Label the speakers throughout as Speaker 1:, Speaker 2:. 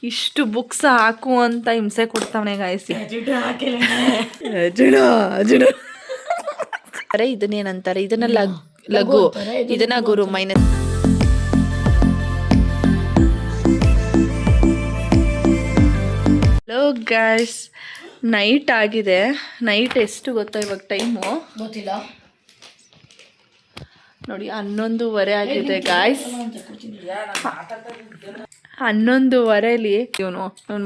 Speaker 1: ಇಷ್ಟು ಬುಕ್ಸ್ ಹಾಕು ಅಂತ ಹಿಂಸೆ ಕೊಡ್ತಾವನೆ ಗಾಯಸಿ. ಅರೆ ಇದನ್ನೇನಂತಾರೆ, ಇದನ್ನ ಲಘು, ಇದನ್ನ ಗುರು ಮೈನಸ್. ಹಲೋ ಗಾಯ್ಸ್, ನೈಟ್ ಆಗಿದೆ. ನೈಟ್ ಎಷ್ಟು ಗೊತ್ತಾ ಇವಾಗ ಟೈಮು?
Speaker 2: ಗೊತ್ತಿಲ್ಲ
Speaker 1: ನೋಡಿ 11:30 ಆಗಿದೆ ಗಾಯ್ಸ್. 11:30 ಇವನು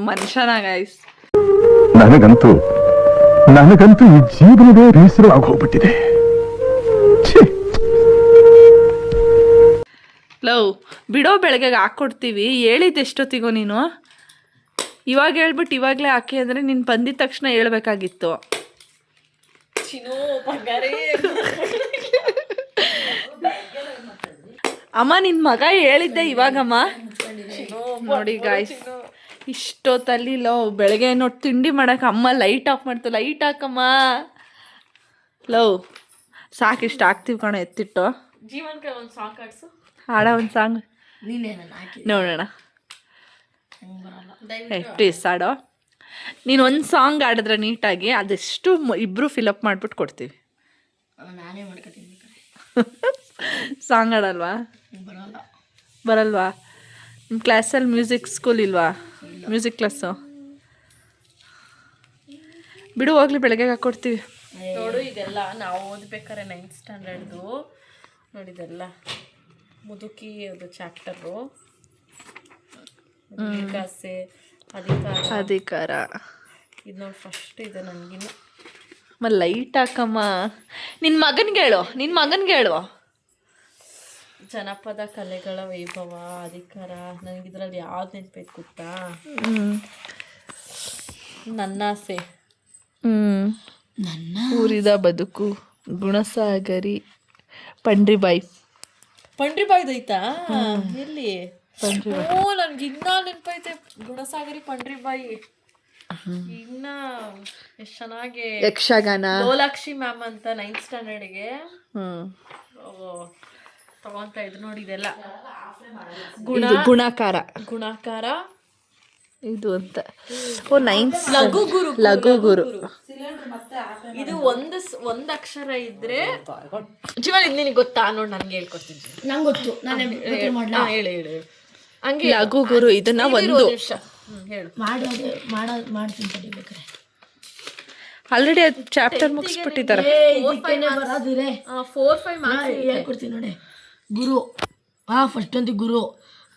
Speaker 1: ಮನುಷ್ಯನ ಗಾಯ್ಸ್.
Speaker 3: ನನಗಂತೂ ಈ ಜೀವನವೇ ಬೇಸರ ಆಗೋಗ್ಬಿಟ್ಟಿದೆ.
Speaker 1: ಲವ್ ಬಿಡೋ, ಬೆಳಗ್ಗೆ ಹಾಕ್ಕೊಡ್ತೀವಿ. ಹೇಳಿದ್ದು ಎಷ್ಟೊತ್ತಿಗೋ ನೀನು? ಇವಾಗ ಹೇಳ್ಬಿಟ್ಟು ಇವಾಗಲೇ ಹಾಕಿ ಅಂದರೆ ನೀನು ಬಂದಿದ ತಕ್ಷಣ ಹೇಳ್ಬೇಕಾಗಿತ್ತು. ಅಮ್ಮ ನಿನ್ನ ಮಗ ಹೇಳಿದ್ದೆ ಇವಾಗಮ್ಮ. ನೋಡಿ ಗಾಯ್ಸ್, ಇಷ್ಟೊತ್ತಲ್ಲಿ ಲವ್ ಬೆಳಗ್ಗೆ ನೋಡಿ ತಿಂಡಿ ಮಾಡಕ್ಕೆ ಅಮ್ಮ ಲೈಟ್ ಆಫ್ ಮಾಡ್ತು. ಲೈಟ್ ಹಾಕಮ್ಮ ಲವ್. ಸಾಕು, ಇಷ್ಟು ಹಾಕ್ತೀವಿ ಕಣ ಎತ್ತಿಟ್ಟು.
Speaker 2: ಜೀವನಕ್ಕೆ ಒಂದು ಸಾಂಗ್ ಆಡ್ಸು,
Speaker 1: ಹಾಡ ಒಂದು ಸಾಂಗ್ ನೋಡೋಣ. ಪ್ಲೀಸ್ ಹಾಡೋ. ನೀನು ಒಂದು ಸಾಂಗ್ ಆಡಿದ್ರೆ ನೀಟಾಗಿ ಅದೆಷ್ಟು ಇಬ್ಬರು ಫಿಲಪ್ ಮಾಡಿಬಿಟ್ಟು ಕೊಡ್ತೀವಿ.
Speaker 2: ನಾನೇ ಮಾಡ್ಕೊತೀನಿ.
Speaker 1: ಸಾಂಗ್ ಆಡಲ್ವಾ? ಬರಲ್ವಾ? ನಿಮ್ಮ ಕ್ಲಾಸಲ್ಲಿ ಮ್ಯೂಸಿಕ್ ಸ್ಕೂಲ್ ಇಲ್ವಾ? ಮ್ಯೂಸಿಕ್ ಕ್ಲಾಸು ಬಿಡು, ಹೋಗ್ಲಿ, ಬೆಳಗ್ಗೆ ಹಾಕ್ಕೊಡ್ತೀವಿ.
Speaker 2: ನೋಡು, ಇದೆಲ್ಲ ನಾವು ಓದ್ಬೇಕಾರೆ 9th ಸ್ಟ್ಯಾಂಡರ್ಡ್ದು ನೋಡಿದೆಲ್ಲ ಮುದುಕಿ ಅದು ಚಾಪ್ಟರು. ವಿಕಾಸೆ
Speaker 1: ಅಧಿಕಾರ
Speaker 2: ಇದು ನೋಡಿ ಫಸ್ಟ್ ಇದೆ ನನಗಿನ್ನು.
Speaker 1: ಲೈಟ್ ಹಾಕಮ್ಮ. ನಿನ್ನ ಮಗನಿಗೆ ಹೇಳು.
Speaker 2: ಜನಪದ ಕಲೆಗಳ ವೈಭವ, ಅಧಿಕಾರ. ನನಗಿದ್ರಲ್ಲಿ ಯಾವ್ದು ನೆನಪೈತೆ ಗೊತ್ತಾ? ನನ್ನಾಸೆ,
Speaker 1: ನನ್ನ ಊರಿದ ಬದುಕು, ಗುಣಸಾಗರಿ, ಪಂಡ್ರಿಬಾಯ್ದೈತಾ?
Speaker 2: ಎಲ್ಲಿ? ಓ, ನನ್ಗೆ ಇನ್ನ ನೆನಪೈತೆ ಗುಣಸಾಗರಿ ಪಂಡ್ರಿಬಾಯಿ. ಇನ್ನ ಎಷ್ಟು ಚೆನ್ನಾಗಿ
Speaker 1: ಯಕ್ಷಗಾನ.
Speaker 2: ಲೋಲಾಕ್ಷಿ ಮ್ಯಾಮ್ ಅಂತ 9th ಸ್ಟ್ಯಾಂಡರ್ಡ್ಗೆ ತಗೊಂತ ಇದ್ರು ನೋಡಿ. ಇದೆಲ್ಲ ಗುಣಾಕಾರ
Speaker 1: ಇದು ಅಂತ. ಓ, 9th ಲಘು ಗುರು.
Speaker 2: ಇದು ಒಂದು ಅಕ್ಷರ ಇದ್ರೆ ಜೀವನ. ಇದು ನಿನಗೆ ಗೊತ್ತಾ? ನೋಡಿ ನನಗೆ ಹೇಳ್ಕೊಡ್ತೀನಿ. ನಂಗೆ ಗೊತ್ತು, ನಾನು ಹೇಳಿ ಹಂಗೆ.
Speaker 1: ಲಘು ಗುರು ಇದನ್ನ ಒಂದು
Speaker 2: ಹೇಳು. ಮಾಡ್ತೀನಿ.
Speaker 1: ಆಲ್ರೆಡಿ ಅದು ಚಾಪ್ಟರ್ ಮುಗಿಸ್ಬಿಟ್ಟಿದ್ದಾರೆ.
Speaker 2: 4-5 ಮಾರ್ಕ್ಸ್ ಹೇಳ್ಕೊಡ್ತೀನಿ ನೋಡಿ. ಗುರು, ಫಸ್ಟ್ ಅಂತ ಗುರು,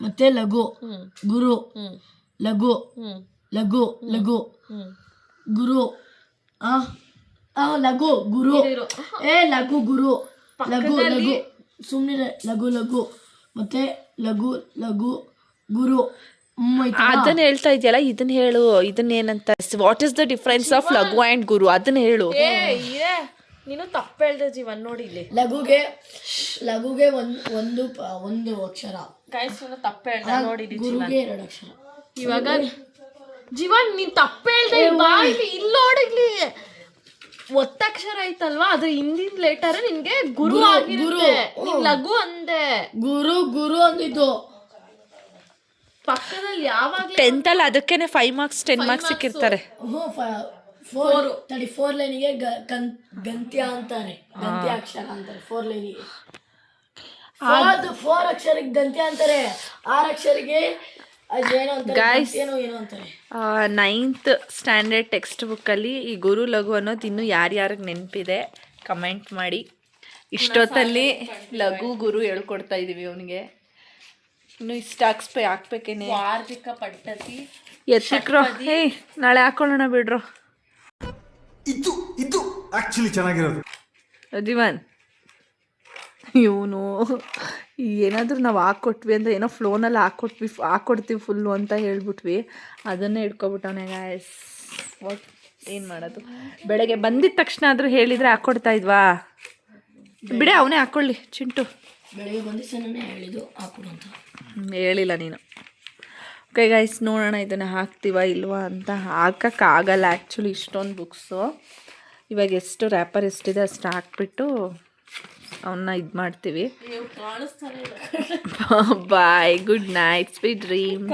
Speaker 2: ಮತ್ತೆ ಲಘು ಗುರು, ಲಘು ಲಘು ಲಘು ಗುರು, ಲಘು ಗುರು, ಲಘು ಗುರು, ಲಘು ಲಘು, ಸುಮ್ಮನೆ ಲಘು ಲಘು, ಮತ್ತೆ ಲಘು ಲಘು ಗುರು.
Speaker 1: ಅದನ್ನ ಹೇಳ್ತಾ ಇದೆಯಲ್ಲ, ಇದನ್ನ ಹೇಳು. ಇದನ್ನೇನಂತ, what is the difference of laghu and guru, ಅದನ್ನ ಹೇಳು.
Speaker 2: ನೀನು ತಪ್ಪು ಹೇಳ್ದೆ ಜೀವನ್. ನೋಡಿ ಇಲ್ಲಿ ಲಘುಗೆ ಒಂದು ಅಕ್ಷರ. ತಪ್ಪು ಹೇಳ್ದೆ ನೋಡಿ. ಗುರುಗೆ 2 ಅಕ್ಷರ. ಇವಾಗ ಜೀವನ್ ನೀನ್ ತಪ್ಪು ಹೇಳ್ದೆ. ಇಲ್ಲಿ ನೋಡಿಗ್ಲಿ ಒತ್ತಕ್ಷರ ಐತಲ್ವಾ, ಅದ್ರ ಹಿಂದಿನ ಲೆಟರ್ ನಿನ್ಗೆ ಗುರು ಆಗಿರುತ್ತೆ. ಲಘು ಅಂದೆ. ಗುರು ಅಂದಿದ್ದು ಪಕ್ಕದಲ್ಲಿ ಯಾವಾಗ
Speaker 1: 10th ಅಲ್ಲಿ ಅದಕ್ಕೇನೆ 5 ಮಾರ್ಕ್ಸ್ 10 ಮಾರ್ಕ್ಸ್ ಸಿಕ್ಕಿರ್ತಾರೆ.
Speaker 2: 4 ಲೈನಿಗೆ ಗಂತ್ಯ ಅಂತಾರೆ, ಗಂತ್ಯ ಅಕ್ಷರ ಅಂತಾರೆ. 4 ಲೈನಿಗೆ 4 ಅಕ್ಷರಕ್ಕೆ ಗಂತ್ಯ ಅಂತಾರೆ. 6 ಅಕ್ಷರಿಗೆ
Speaker 1: ಗಾಯ್ಸ್, 9th ಸ್ಟ್ಯಾಂಡರ್ಡ್ ಟೆಕ್ಸ್ಟ್ ಬುಕ್ಕಲ್ಲಿ ಈ ಗುರು ಲಘು ಅನ್ನೋದು ಇನ್ನೂ ಯಾರ್ಯಾರಿಗೆ ನೆನಪಿದೆ ಕಮೆಂಟ್ ಮಾಡಿ. ಇಷ್ಟೊತ್ತಲ್ಲಿ ಲಘು ಗುರು ಹೇಳ್ಕೊಡ್ತಾ ಇದೀವಿ ಅವನಿಗೆ. ಇನ್ನು ಇಷ್ಟ ಹಾಕ್ಬೇಕೇನೆ.
Speaker 2: ವಾರ್ಧಿಕ ಪದ್ಧತಿ
Speaker 1: ಎತ್ತಿಕ್ರೋ. ನಾಳೆ ಹಾಕೊಳ್ಳೋಣ ಬಿಡ್ರು.
Speaker 3: ಇದು ಆಕ್ಚುಲಿ ಚೆನ್ನಾಗಿರೋದು
Speaker 1: ಜೀವನ್. ಇವನು ಏನಾದರೂ ನಾವು ಹಾಕ್ಕೊಟ್ವಿ ಅಂದರೆ ಏನೋ ಫ್ಲೋನಲ್ಲಿ ಹಾಕ್ಕೊಡ್ತೀವಿ ಫುಲ್ಲು ಅಂತ ಹೇಳ್ಬಿಟ್ವಿ. ಅದನ್ನೇ ಹಿಡ್ಕೊಬಿಟ್ಟವನೇ ಗಾಯ್ಸ್. ಏನು ಮಾಡೋದು? ಬೆಳಗ್ಗೆ ಬಂದಿದ್ದ ತಕ್ಷಣ ಆದರೂ ಹೇಳಿದರೆ ಹಾಕ್ಕೊಡ್ತಾ ಇದ್ವಾ? ಬಿಡೆ, ಅವನೇ ಹಾಕ್ಕೊಳ್ಳಿ ಚಿಂಟು.
Speaker 2: ಬೆಳಗ್ಗೆ ಬಂದಿದ್ದಾನೆ ಹೇಳಿದ್ದು ಹಾಕ್ಕೊಡು ಅಂತ.
Speaker 1: ಹೇಳಿಲ್ಲ ನೀನು. ಓಕೆ ಗಾಯ್ಸ್, ನೋಡೋಣ ಇದನ್ನು ಹಾಕ್ತೀವ ಇಲ್ವಾ ಅಂತ. ಹಾಕೋಕ್ಕಾಗಲ್ಲ ಆ್ಯಕ್ಚುಲಿ ಇಷ್ಟೊಂದು ಬುಕ್ಸು. ಇವಾಗ ಎಷ್ಟು ರ್ಯಾಪರ್ ಎಷ್ಟಿದೆ ಅಷ್ಟು ಹಾಕ್ಬಿಟ್ಟು ಅವನ್ನ ಇದು ಮಾಡ್ತೀವಿ. Bye, good night, sweet dreams.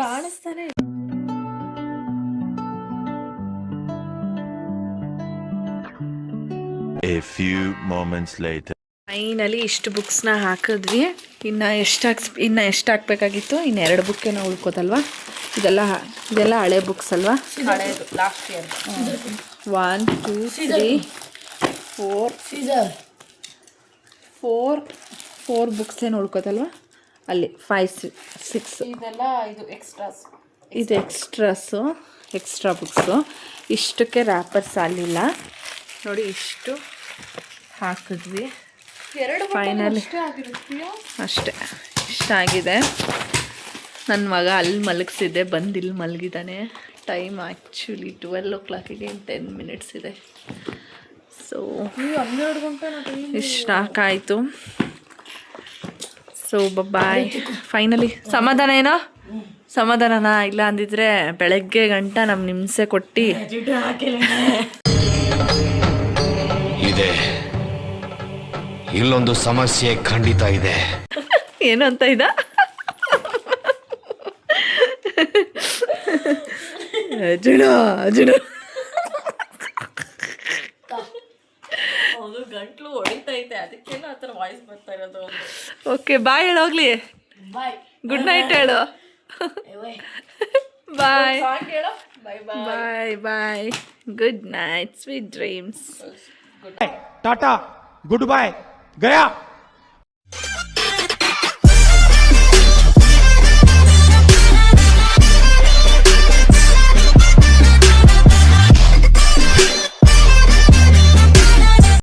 Speaker 4: A few moments later.
Speaker 1: Finally ಇಷ್ಟು ಬುಕ್ಸ್ನ ಹಾಕಿದ್ವಿ. ಇನ್ನು ಎಷ್ಟು ಹಾಕಬೇಕಾಗಿತ್ತು? ಇನ್ನು 2 ಬುಕ್ಕೇನೋ ಉಳ್ಕೋತಲ್ವಾ? ಇದೆಲ್ಲ ಹಳೆ ಬುಕ್ಸ್ ಅಲ್ವಾ?
Speaker 2: ಹಳೇದು ಲಾಸ್ಟ್ ಇಯರ್.
Speaker 1: 1 2 3 4 ಬುಕ್ಸ್ ಏನು ಉಳ್ಕೋತಲ್ವಾ? ಅಲ್ಲಿ 5 6
Speaker 2: ಇದೆಲ್ಲ ಇದು ಎಕ್ಸ್ಟ್ರಾಸ್.
Speaker 1: ಇದು ಎಕ್ಸ್ಟ್ರಾ ಬುಕ್ಸು. ಇಷ್ಟಕ್ಕೆ ರ್ಯಾಪರ್ಸ್ ಸಾಲಿಲ್ಲ ನೋಡಿ, ಇಷ್ಟು ಹಾಕಿದ್ವಿ.
Speaker 2: 2
Speaker 1: ಫೈನಲಿ ಅಷ್ಟೇ ಇಷ್ಟಾಗಿದೆ. ನನ್ನ ಮಗ ಅಲ್ಲಿ ಮಲಗಿಸಿದ್ದೆ, ಬಂದು ಇಲ್ಲಿ ಮಲಗಿದ್ದಾನೆ. ಟೈಮ್ ಆ್ಯಕ್ಚುಲಿ 12 o'clock 10 minutes ಇದೆ. ಸೊ
Speaker 2: 12 ಗಂಟೆ
Speaker 1: ಇಷ್ಟಾಕಾಯಿತು. So bye. ಫೈನಲಿ ಸಮಾಧಾನ ಸಮಾಧಾನನಾ? ಇಲ್ಲ ಅಂದಿದ್ರೆ ಬೆಳಗ್ಗೆ ಗಂಟ ನಮ್ಮ ಹಿಂಸೆ ಕೊಟ್ಟು
Speaker 5: ಇದೆ. ಇಲ್ಲೊಂದು ಸಮಸ್ಯೆ ಖಂಡಿತ ಇದೆ.
Speaker 1: ಏನು ಅಂತ ಇದ್ದ? ಅರ್ಜುನ
Speaker 2: ಅದು ಗಂಟ್ಲು ಹೊಡಿತೈತೆ, ಅದಕ್ಕೇನೋ ಆ ಥರ ವಾಯ್ಸ್ ಬರ್ತಾ ಇರೋದು.
Speaker 1: ಓಕೆ ಬಾಯ್ ಹೇಳೋಗ್ಲಿ. ಗುಡ್ ನೈಟ್ ಹೇಳು. Bye bye bye. Good night, sweet dreams.
Speaker 3: Tata, good bye, गया.